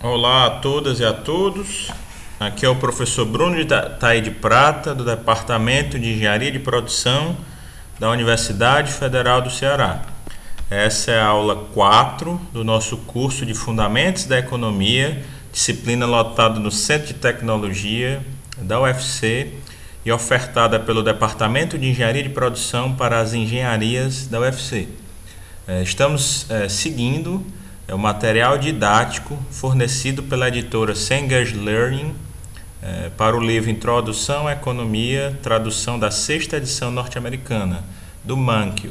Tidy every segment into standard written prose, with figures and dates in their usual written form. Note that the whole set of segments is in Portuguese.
Olá a todas e a todos. Aqui é o professor Bruno de Prata, do Departamento de Engenharia de Produção da Universidade Federal do Ceará. Essa é a aula 4 do nosso curso de Fundamentos da Economia, disciplina lotada no Centro de Tecnologia da UFC e ofertada pelo Departamento de Engenharia de Produção para as Engenharias da UFC. Estamos seguindo o material didático fornecido pela editora Sanger Learning para o livro Introdução à Economia, tradução da 6ª edição norte-americana, do Mankiw.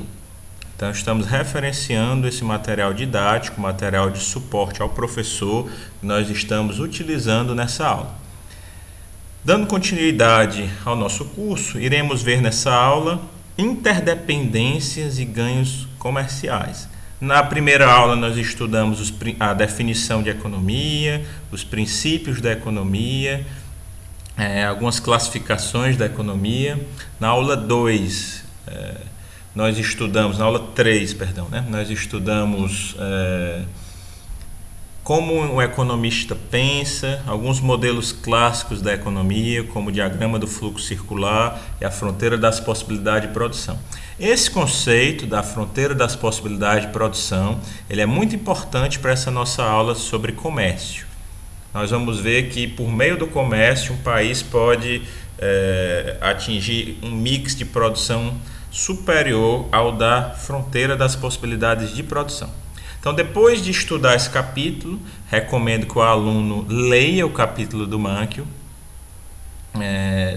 Então, estamos referenciando esse material didático, material de suporte ao professor, que nós estamos utilizando nessa aula. Dando continuidade ao nosso curso, iremos ver nessa aula interdependências e ganhos comerciais. Na primeira aula, nós estudamos a definição de economia, os princípios da economia, algumas classificações da economia. Na aula 2, nós estudamos, na aula 3, perdão, nós estudamos como o economista pensa, alguns modelos clássicos da economia, como o diagrama do fluxo circular e a fronteira das possibilidades de produção. Esse conceito da fronteira das possibilidades de produção, ele é muito importante para essa nossa aula sobre comércio. Nós vamos ver que por meio do comércio um país pode atingir um mix de produção superior ao da fronteira das possibilidades de produção. Então, depois de estudar esse capítulo, recomendo que o aluno leia o capítulo do Mankiw.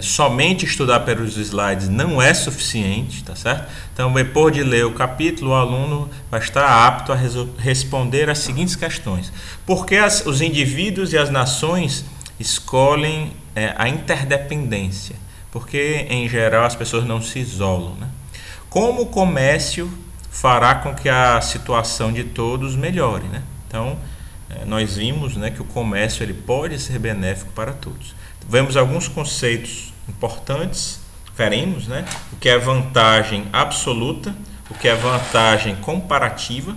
Somente estudar pelos slides não é suficiente, tá certo? Então, depois de ler o capítulo, o aluno vai estar apto a responder as seguintes questões. Por que os indivíduos e as nações escolhem a interdependência? Porque, em geral, as pessoas não se isolam, né? Como o comércio fará com que a situação de todos melhore, né? Então, nós vimos, que o comércio ele pode ser benéfico para todos. Vemos alguns conceitos importantes, veremos, o que é vantagem absoluta, o que é vantagem comparativa.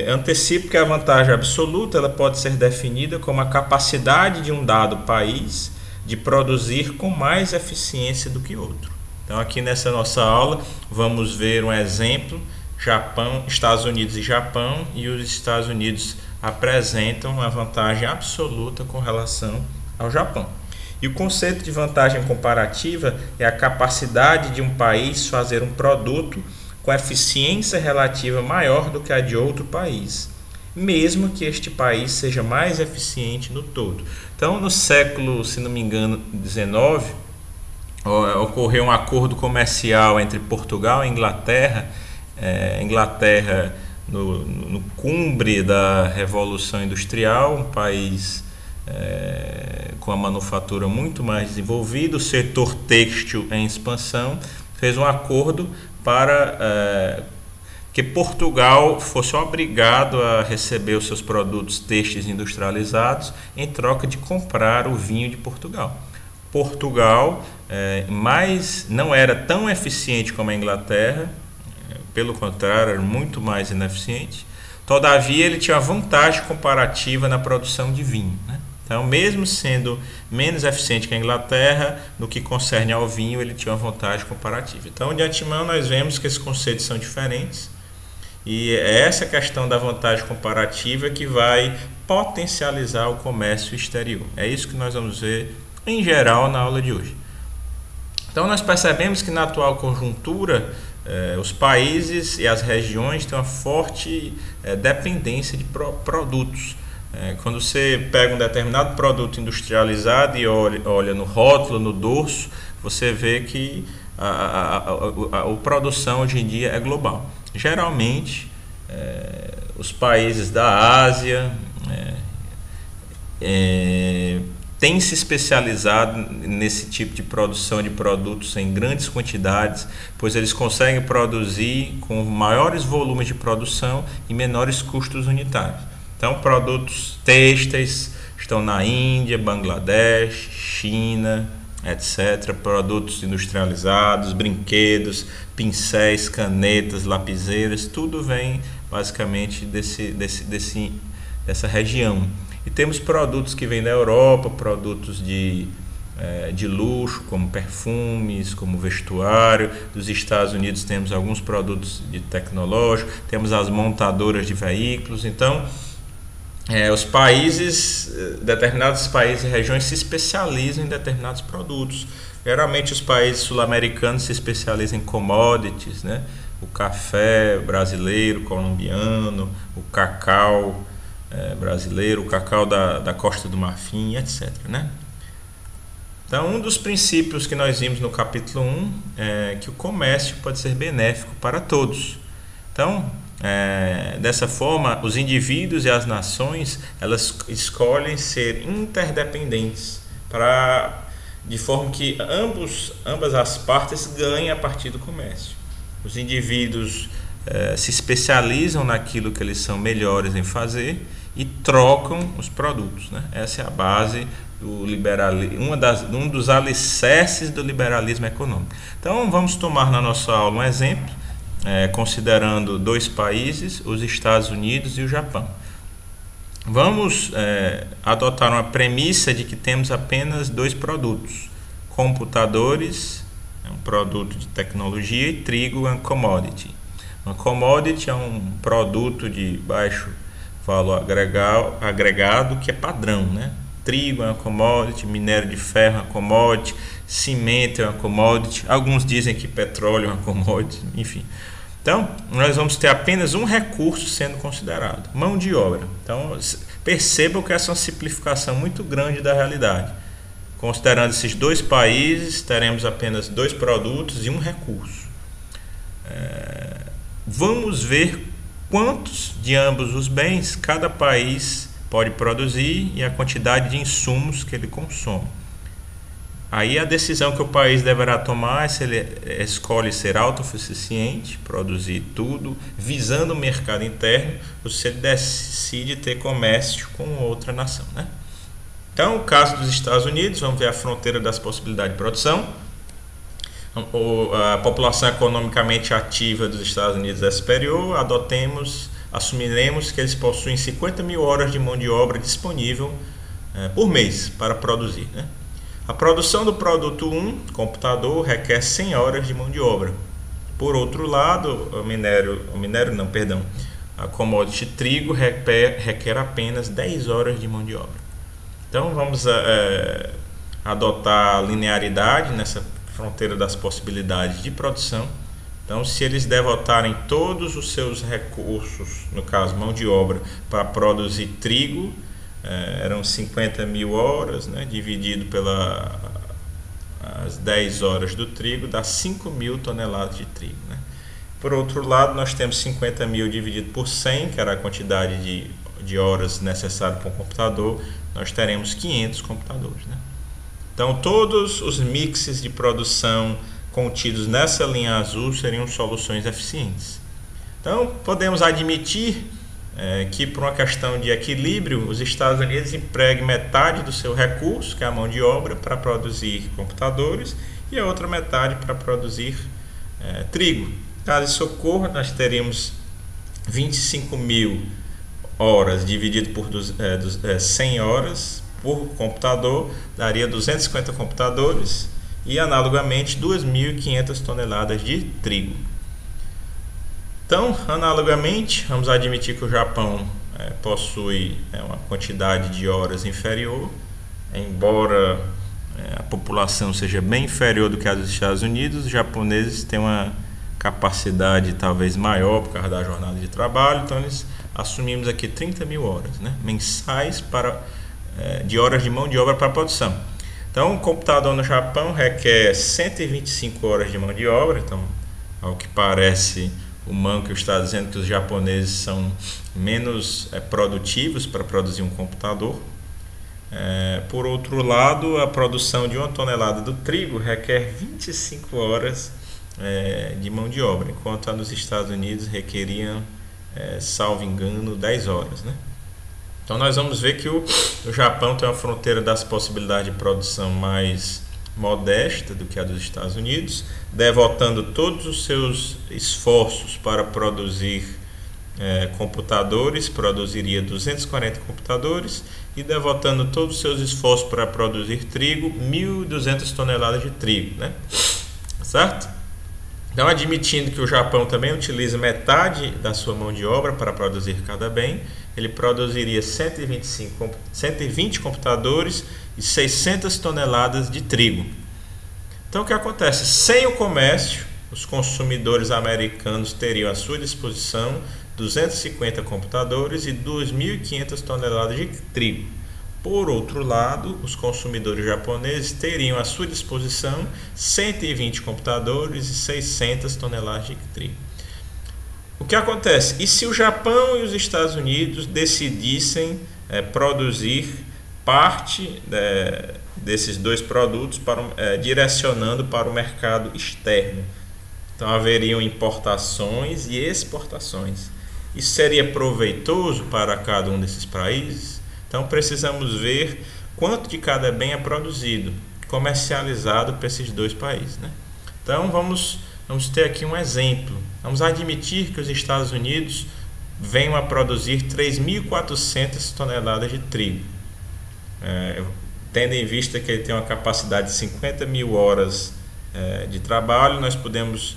Antecipo que a vantagem absoluta ela pode ser definida como a capacidade de um dado país de produzir com mais eficiência do que outro. Então, aqui nessa nossa aula, vamos ver um exemplo, Japão, Estados Unidos e Japão, e os Estados Unidos apresentam uma vantagem absoluta com relação ao Japão. E o conceito de vantagem comparativa é a capacidade de um país fazer um produto com eficiência relativa maior do que a de outro país, mesmo que este país seja mais eficiente no todo. Então, no século, se não me engano, XIX, ocorreu um acordo comercial entre Portugal e Inglaterra. Inglaterra no cumbre da Revolução Industrial, um país com a manufatura muito mais desenvolvida, o setor têxtil em expansão, fez um acordo para que Portugal fosse obrigado a receber os seus produtos têxteis industrializados em troca de comprar o vinho de Portugal. Portugal não era tão eficiente como a Inglaterra, pelo contrário, era muito mais ineficiente. Todavia, ele tinha vantagem comparativa na produção de vinho, Então, mesmo sendo menos eficiente que a Inglaterra, no que concerne ao vinho, ele tinha uma vantagem comparativa. Então, de antemão, nós vemos que esses conceitos são diferentes e é essa questão da vantagem comparativa que vai potencializar o comércio exterior. É isso que nós vamos ver em geral na aula de hoje. Então, nós percebemos que na atual conjuntura, os países e as regiões têm uma forte dependência de produtos. Quando você pega um determinado produto industrializado e olha no rótulo, no dorso, você vê que a produção hoje em dia é global. Geralmente, os países da Ásia têm se especializado nesse tipo de produção de produtos em grandes quantidades, pois eles conseguem produzir com maiores volumes de produção e menores custos unitários. Então, produtos têxteis estão na Índia, Bangladesh, China, etc. Produtos industrializados, brinquedos, pincéis, canetas, lapiseiras, tudo vem basicamente dessa região. E temos produtos que vêm da Europa, produtos de luxo, como perfumes, como vestuário. Dos Estados Unidos temos alguns produtos de tecnológico, temos as montadoras de veículos. Então, os países, determinados países e regiões se especializam em determinados produtos. Geralmente os países sul-americanos se especializam em commodities, né? O café brasileiro, colombiano, o cacau brasileiro, o cacau da Costa do Marfim, etc., né? Então, um dos princípios que nós vimos no capítulo 1 é que o comércio pode ser benéfico para todos. Então, dessa forma, os indivíduos e as nações, elas escolhem ser interdependentes, de forma que ambas as partes ganhem a partir do comércio. Os indivíduos se especializam naquilo que eles são melhores em fazer e trocam os produtos, né? Essa é a base do liberalismo, um dos alicerces do liberalismo econômico. Então, vamos tomar na nossa aula um exemplo, considerando dois países, os Estados Unidos e o Japão. Vamos adotar uma premissa de que temos apenas dois produtos: computadores, um produto de tecnologia, e trigo, uma commodity. Uma commodity é um produto de baixo valor agregado que é padrão, né? Trigo é uma commodity, minério de ferro é uma commodity, cimento é uma commodity, alguns dizem que petróleo é uma commodity, enfim. Então, nós vamos ter apenas um recurso sendo considerado: mão de obra. Então, percebam que essa é uma simplificação muito grande da realidade. Considerando esses dois países, teremos apenas dois produtos e um recurso. Vamos ver quantos de ambos os bens cada país pode produzir e a quantidade de insumos que ele consome. Aí a decisão que o país deverá tomar é se ele escolhe ser autossuficiente, produzir tudo, visando o mercado interno, ou se ele decide ter comércio com outra nação, né? Então, o caso dos Estados Unidos, vamos ver a fronteira das possibilidades de produção. A população economicamente ativa dos Estados Unidos é superior, assumiremos que eles possuem 50 mil horas de mão de obra disponível por mês para produzir, né? A produção do produto 1, computador, requer 100 horas de mão de obra. Por outro lado, a commodity trigo requer apenas 10 horas de mão de obra. Então, vamos adotar a linearidade nessa fronteira das possibilidades de produção. Então, se eles devotarem todos os seus recursos, no caso mão de obra, para produzir trigo, eram 50 mil horas, né, dividido pelas 10 horas do trigo, dá 5 mil toneladas de trigo, né? Por outro lado, nós temos 50 mil dividido por 100, que era a quantidade de horas necessárias para um computador, nós teremos 500 computadores, né? Então, todos os mixes de produção contidos nessa linha azul seriam soluções eficientes. Então, podemos admitir que, por uma questão de equilíbrio, os Estados Unidos empreguem metade do seu recurso, que é a mão de obra, para produzir computadores, e a outra metade para produzir trigo. Caso isso ocorra, nós teríamos 25 mil horas dividido por 100 horas por computador, daria 250 computadores e, analogamente, 2.500 toneladas de trigo. Então, analogamente, vamos admitir que o Japão possui uma quantidade de horas inferior, embora a população seja bem inferior do que a dos Estados Unidos. Os japoneses têm uma capacidade talvez maior por causa da jornada de trabalho, então eles assumimos aqui 30 mil horas, né, mensais de horas de mão de obra para a produção. Então, o computador no Japão requer 125 horas de mão de obra. Então, ao que parece, o Manco está dizendo que os japoneses são menos produtivos para produzir um computador. Por outro lado, a produção de 1 tonelada do trigo requer 25 horas de mão de obra, enquanto a nos Estados Unidos requeriam, salvo engano, 10 horas, né? Então, nós vamos ver que o Japão tem uma fronteira das possibilidades de produção mais modesta do que a dos Estados Unidos, devotando todos os seus esforços para produzir computadores, produziria 240 computadores, e devotando todos os seus esforços para produzir trigo, 1.200 toneladas de trigo, né? Certo? Então, admitindo que o Japão também utiliza metade da sua mão de obra para produzir cada bem, ele produziria 120 computadores e 600 toneladas de trigo. Então, o que acontece? Sem o comércio, os consumidores americanos teriam à sua disposição 250 computadores e 2.500 toneladas de trigo. Por outro lado, os consumidores japoneses teriam à sua disposição 120 computadores e 600 toneladas de trigo. O que acontece? E se o Japão e os Estados Unidos decidissem produzir parte desses dois produtos direcionando para o mercado externo? Então haveriam importações e exportações. Isso seria proveitoso para cada um desses países? Então precisamos ver quanto de cada bem é produzido, comercializado para esses dois países, né? Então vamos ter aqui um exemplo. Vamos admitir que os Estados Unidos venham a produzir 3.400 toneladas de trigo. Tendo em vista que ele tem uma capacidade de 50 mil horas de trabalho, nós podemos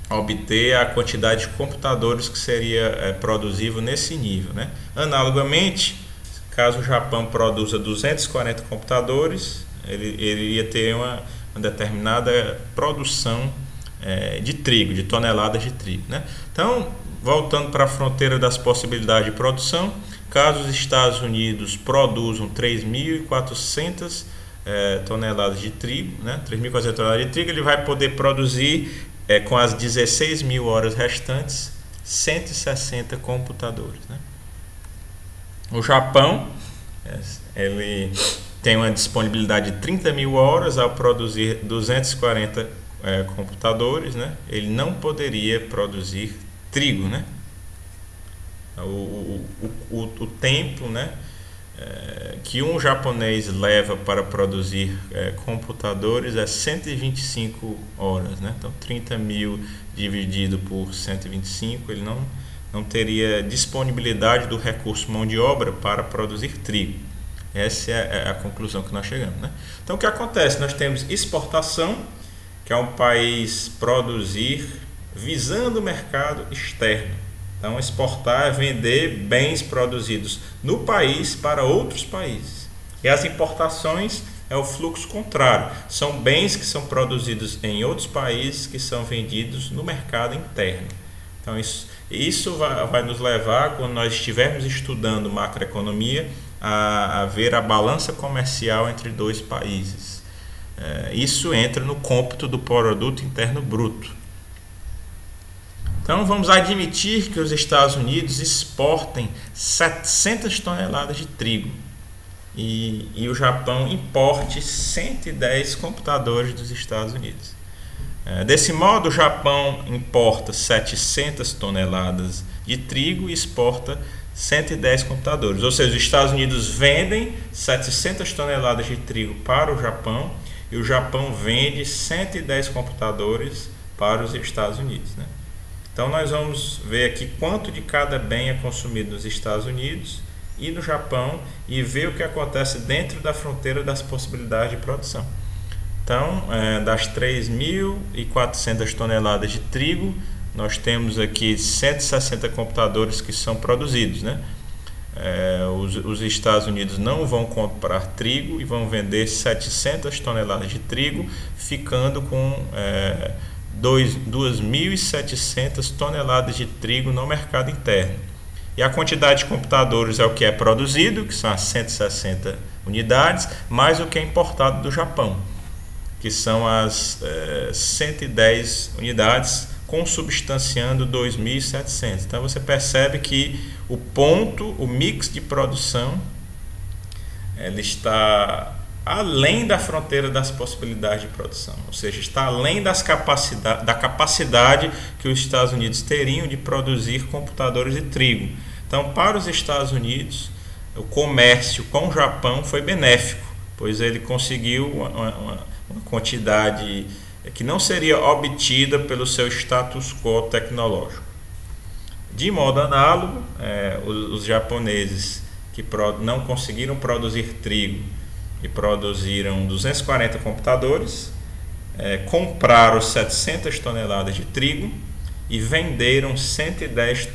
obter a quantidade de computadores que seria produzível nesse nível, né? Analogamente, caso o Japão produza 240 computadores, ele iria ter uma determinada produção de trigo, de toneladas de trigo, né? Então, voltando para a fronteira das possibilidades de produção, caso os Estados Unidos produzam 3.400 toneladas de trigo, né? 3.400 toneladas de trigo, ele vai poder produzir com as 16 mil horas restantes 160 computadores, né? O Japão ele tem uma disponibilidade de 30 mil horas ao produzir 240 computadores, né? Ele não poderia produzir trigo, né? O tempo, né, que um japonês leva para produzir computadores é 125 horas, né? Então 30 mil dividido por 125, ele não teria disponibilidade do recurso mão de obra para produzir trigo. Essa é a conclusão que nós chegamos, né? Então o que acontece? Nós temos exportação, que é um país produzir visando o mercado externo. Então, exportar é vender bens produzidos no país para outros países. E as importações é o fluxo contrário. São bens que são produzidos em outros países que são vendidos no mercado interno. Então, isso vai nos levar, quando nós estivermos estudando macroeconomia, a ver a balança comercial entre dois países. Isso entra no cômputo do produto interno bruto. Então vamos admitir que os Estados Unidos exportem 700 toneladas de trigo e o Japão importe 110 computadores dos Estados Unidos. Desse modo, o Japão importa 700 toneladas de trigo e exporta 110 computadores. Ou seja, os Estados Unidos vendem 700 toneladas de trigo para o Japão e o Japão vende 110 computadores para os Estados Unidos, né? Então nós vamos ver aqui quanto de cada bem é consumido nos Estados Unidos e no Japão e ver o que acontece dentro da fronteira das possibilidades de produção. Então, das 3.400 toneladas de trigo, nós temos aqui 160 computadores que são produzidos, né? Os Estados Unidos não vão comprar trigo e vão vender 700 toneladas de trigo, ficando com 2.700 toneladas de trigo no mercado interno. E a quantidade de computadores é o que é produzido, que são as 160 unidades, mais o que é importado do Japão, que são as 110 unidades, consubstanciando 2.700. Então você percebe que o mix de produção, ele está além da fronteira das possibilidades de produção, ou seja, está além da capacidade que os Estados Unidos teriam de produzir computadores de trigo. Então, para os Estados Unidos, o comércio com o Japão foi benéfico, pois ele conseguiu uma quantidade que não seria obtida pelo seu status quo tecnológico. De modo análogo, os japoneses que não conseguiram produzir trigo e produziram 240 computadores, compraram 700 toneladas de trigo e venderam 110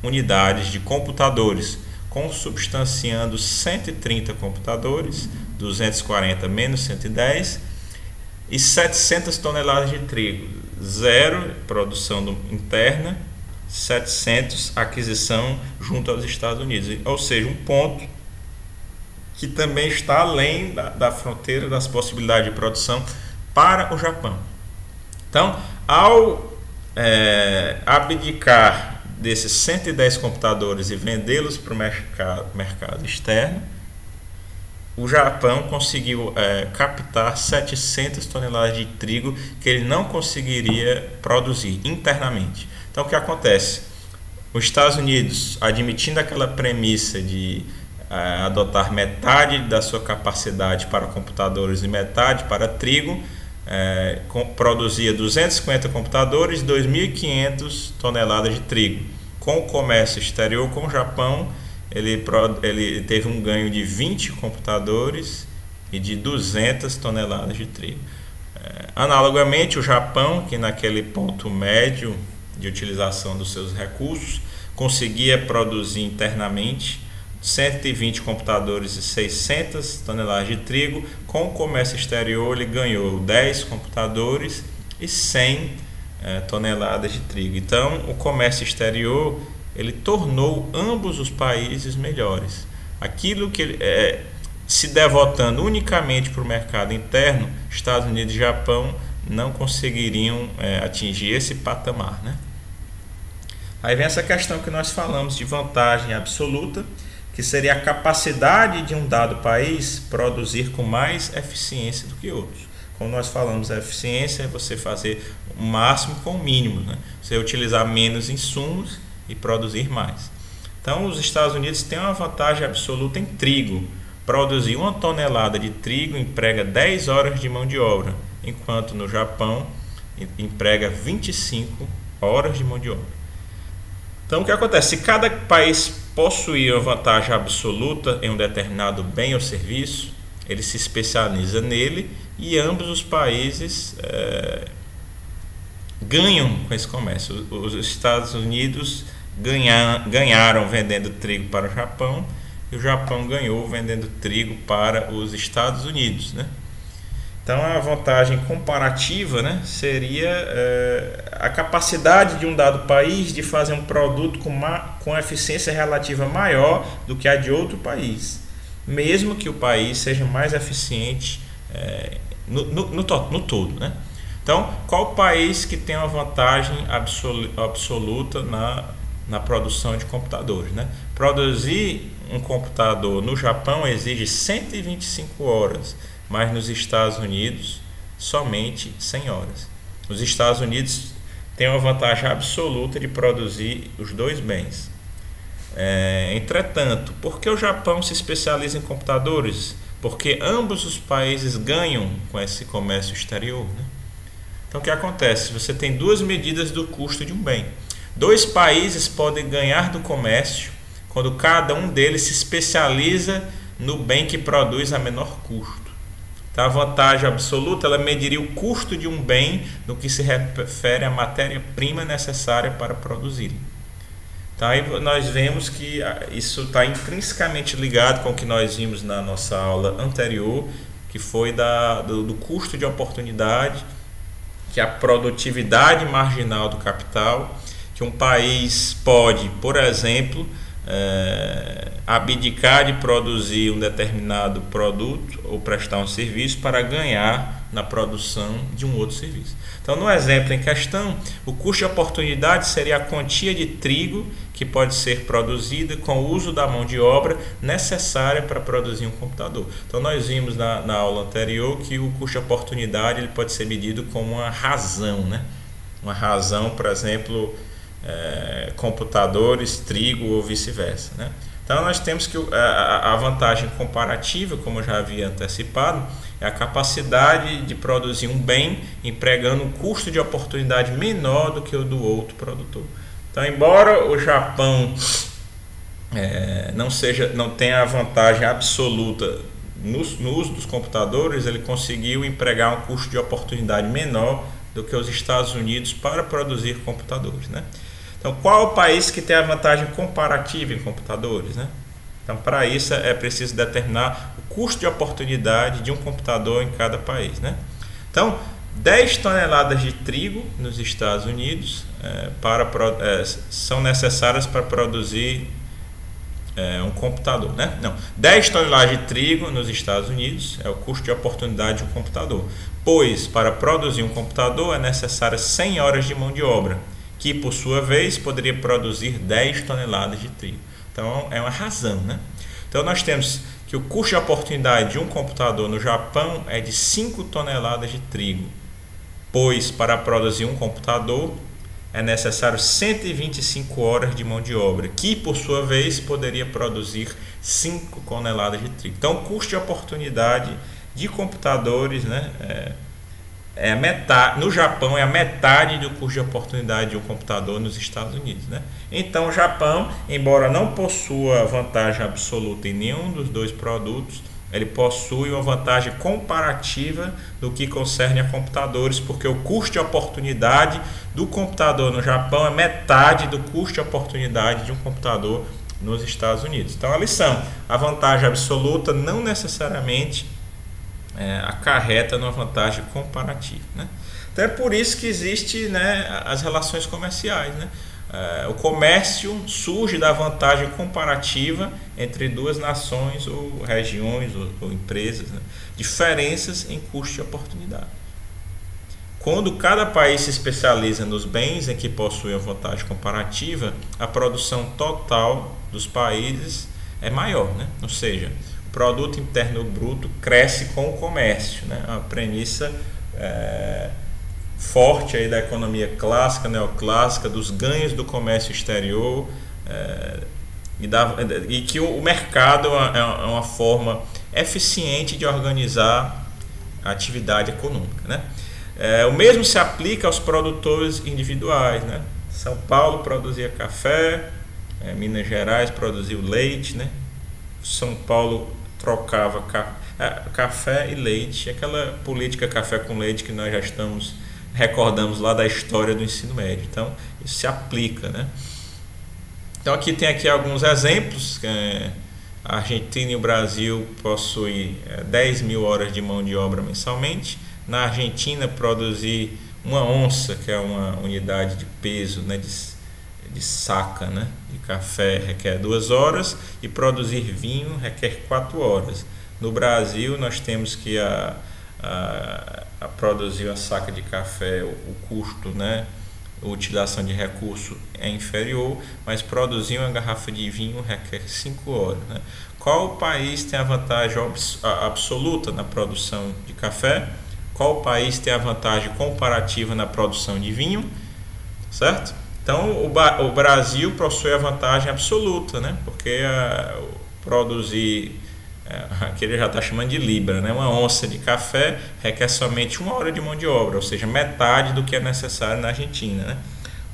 unidades de computadores, consubstanciando 130 computadores, 240 menos 110, e 700 toneladas de trigo, zero produção interna, 700 aquisição junto aos Estados Unidos, ou seja, um ponto que também está além da fronteira das possibilidades de produção para o Japão. Então, ao abdicar desses 110 computadores e vendê-los para o mercado externo, o Japão conseguiu captar 700 toneladas de trigo que ele não conseguiria produzir internamente. Então, o que acontece? Os Estados Unidos, admitindo aquela premissa de adotar metade da sua capacidade para computadores e metade para trigo, produzia 250 computadores e 2.500 toneladas de trigo. Com o comércio exterior com o Japão, ele teve um ganho de 20 computadores e de 200 toneladas de trigo. Analogamente, o Japão, que naquele ponto médio de utilização dos seus recursos, conseguia produzir internamente 120 computadores e 600 toneladas de trigo. Com o comércio exterior, ele ganhou 10 computadores e 100 toneladas de trigo. Então, o comércio exterior ele tornou ambos os países melhores. Aquilo que se devotando unicamente para o mercado interno, Estados Unidos e Japão não conseguiriam atingir esse patamar, né? Aí vem essa questão que nós falamos de vantagem absoluta, que seria a capacidade de um dado país produzir com mais eficiência do que outros. Como nós falamos, a eficiência é você fazer o máximo com o mínimo, né? Você utilizar menos insumos e produzir mais. Então, os Estados Unidos têm uma vantagem absoluta em trigo. Produzir 1 tonelada de trigo emprega 10 horas de mão de obra, enquanto no Japão emprega 25 horas de mão de obra. Então, o que acontece? Se cada país possuir uma vantagem absoluta em um determinado bem ou serviço, ele se especializa nele e ambos os países ganham com esse comércio. Os Estados Unidos ganharam vendendo trigo para o Japão e o Japão ganhou vendendo trigo para os Estados Unidos, né? Então, a vantagem comparativa, né, seria a capacidade de um dado país de fazer um produto com eficiência relativa maior do que a de outro país, mesmo que o país seja mais eficiente no todo, né? Então, qual o país que tem uma vantagem absoluta na produção de computadores, né? Produzir um computador no Japão exige 125 horas, mas nos Estados Unidos somente 100 horas. Os Estados Unidos têm uma vantagem absoluta de produzir os dois bens. Entretanto, por que o Japão se especializa em computadores? Porque ambos os países ganham com esse comércio exterior, né? Então, o que acontece? Você tem duas medidas do custo de um bem. Dois países podem ganhar do comércio quando cada um deles se especializa no bem que produz a menor custo. Então, a vantagem absoluta ela mediria o custo de um bem no que se refere à matéria-prima necessária para produzir. Então, aí nós vemos que isso está intrinsecamente ligado com o que nós vimos na nossa aula anterior, que foi do custo de oportunidade, que é a produtividade marginal do capital, que um país pode, por exemplo, abdicar de produzir um determinado produto ou prestar um serviço para ganhar na produção de um outro serviço. Então, no exemplo em questão, o custo de oportunidade seria a quantia de trigo que pode ser produzida com o uso da mão de obra necessária para produzir um computador. Então, nós vimos na aula anterior que o custo de oportunidade ele pode ser medido como uma razão, né? Uma razão, por exemplo, computadores, trigo ou vice-versa, né? Então, nós temos que a vantagem comparativa, como eu já havia antecipado, é a capacidade de produzir um bem empregando um custo de oportunidade menor do que o do outro produtor. Então, embora o Japão não tenha a vantagem absoluta no uso dos computadores, ele conseguiu empregar um custo de oportunidade menor do que os Estados Unidos para produzir computadores, né? Então, qual é o país que tem a vantagem comparativa em computadores, né? Então, para isso é preciso determinar o custo de oportunidade de um computador em cada país, né? Então, 10 toneladas de trigo nos Estados Unidos são necessárias para produzir um computador, né? Não, 10 toneladas de trigo nos Estados Unidos é o custo de oportunidade de um computador, pois para produzir um computador é necessário 100 horas de mão de obra, que por sua vez poderia produzir 10 toneladas de trigo. Então é uma razão, né? Então nós temos que o custo de oportunidade de um computador no Japão é de 5 toneladas de trigo, pois para produzir um computador é necessário 125 horas de mão de obra, que por sua vez poderia produzir 5 toneladas de trigo. Então o custo de oportunidade de computadores, né, no Japão é a metade do custo de oportunidade de um computador nos Estados Unidos, né? Então o Japão, embora não possua vantagem absoluta em nenhum dos dois produtos, ele possui uma vantagem comparativa no que concerne a computadores, porque o custo de oportunidade do computador no Japão é metade do custo de oportunidade de um computador nos Estados Unidos. Então a lição: a vantagem absoluta não necessariamente acarreta numa vantagem comparativa, né? Então é por isso que existe, né, as relações comerciais, né? O comércio surge da vantagem comparativa entre duas nações ou regiões ou empresas, né? Diferenças em custo de oportunidade. Quando cada país se especializa nos bens em que possui a vantagem comparativa, a produção total dos países é maior, né? Ou seja, o produto interno bruto cresce com o comércio, né? A premissa forte aí da economia clássica, neoclássica, dos ganhos do comércio exterior, e que o mercado é uma forma eficiente de organizar a atividade econômica, né? O mesmo se aplica aos produtores individuais, né? São Paulo produzia café, Minas Gerais produzia leite, né? São Paulo trocava café e leite, aquela política café com leite que nós já recordamos lá da história do ensino médio. Então isso se aplica, né? Então tem alguns exemplos. A Argentina e o Brasil possuem 10 mil horas de mão de obra mensalmente. Na Argentina, produzir uma onça, que é uma unidade de peso, né, de saca, né, de café, requer 2 horas, e produzir vinho requer 4 horas. No Brasil, nós temos que a produzir a saca de café, o custo, né, a utilização de recurso é inferior, mas produzir uma garrafa de vinho requer 5 horas, né? Qual país tem a vantagem absoluta na produção de café? Qual país tem a vantagem comparativa na produção de vinho? Certo? Então o Brasil possui a vantagem absoluta, né? Porque produzir, aqui ele já está chamando de libra, né? Uma onça de café requer somente 1 hora de mão de obra, ou seja, metade do que é necessário na Argentina, né?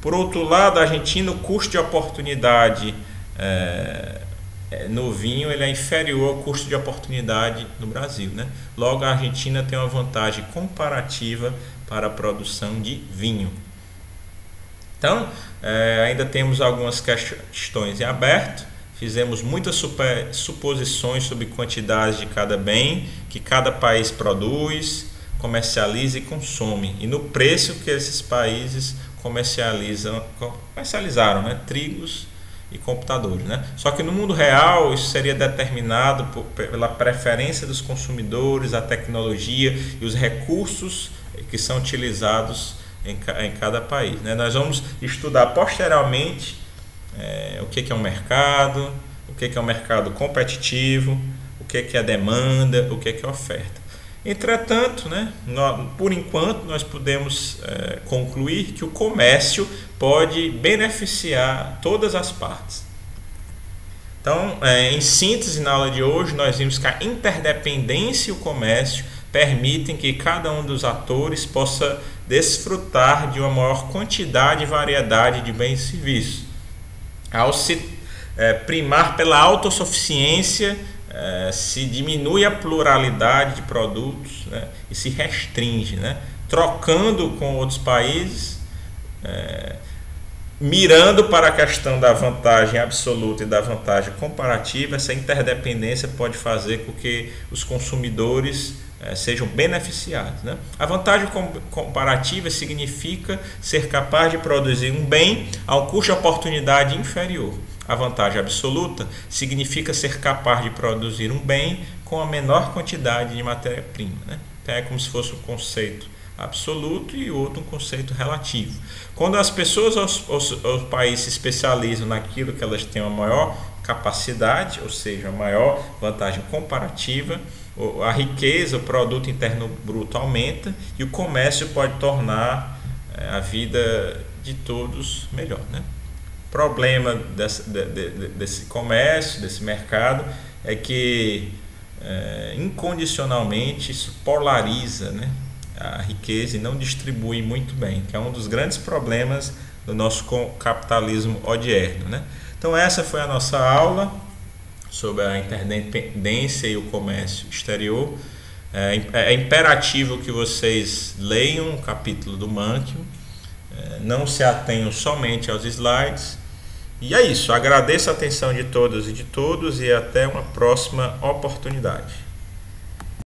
Por outro lado, a Argentina, o custo de oportunidade no vinho ele é inferior ao custo de oportunidade no Brasil, né? Logo, a Argentina tem uma vantagem comparativa para a produção de vinho. Então, ainda temos algumas questões em aberto. Fizemos muitas suposições sobre quantidades de cada bem que cada país produz, comercializa e consome, e no preço que esses países comercializaram, né? Trigos e computadores, né? Só que no mundo real isso seria determinado pela preferência dos consumidores, a tecnologia e os recursos que são utilizados em cada país, né? Nós vamos estudar posteriormente o que é um mercado, o que é um mercado competitivo, o que é demanda, o que é oferta. Entretanto, né, por enquanto, nós podemos concluir que o comércio pode beneficiar todas as partes. Então, em síntese, na aula de hoje, nós vimos que a interdependência e o comércio permitem que cada um dos atores possa desfrutar de uma maior quantidade e variedade de bens e serviços. Ao se primar pela autossuficiência, se diminui a pluralidade de produtos, né, e se restringe, né, trocando com outros países, mirando para a questão da vantagem absoluta e da vantagem comparativa. Essa interdependência pode fazer com que os consumidores sejam beneficiados, né? A vantagem comparativa significa ser capaz de produzir um bem a um custo de oportunidade inferior. A vantagem absoluta significa ser capaz de produzir um bem com a menor quantidade de matéria-prima, né? Então é como se fosse um conceito absoluto e outro um conceito relativo. Quando as pessoas os países se especializam naquilo que elas têm uma maior capacidade, ou seja, a maior vantagem comparativa, a riqueza, o produto interno bruto aumenta e o comércio pode tornar a vida de todos melhor, né? O problema desse comércio, desse mercado, é que incondicionalmente isso polariza, né, a riqueza e não distribui muito bem, que é um dos grandes problemas do nosso capitalismo odierno, né? Então essa foi a nossa aula sobre a interdependência e o comércio exterior. É imperativo que vocês leiam o capítulo do Mankiw, não se atenham somente aos slides. E é isso, agradeço a atenção de todas e de todos e até uma próxima oportunidade.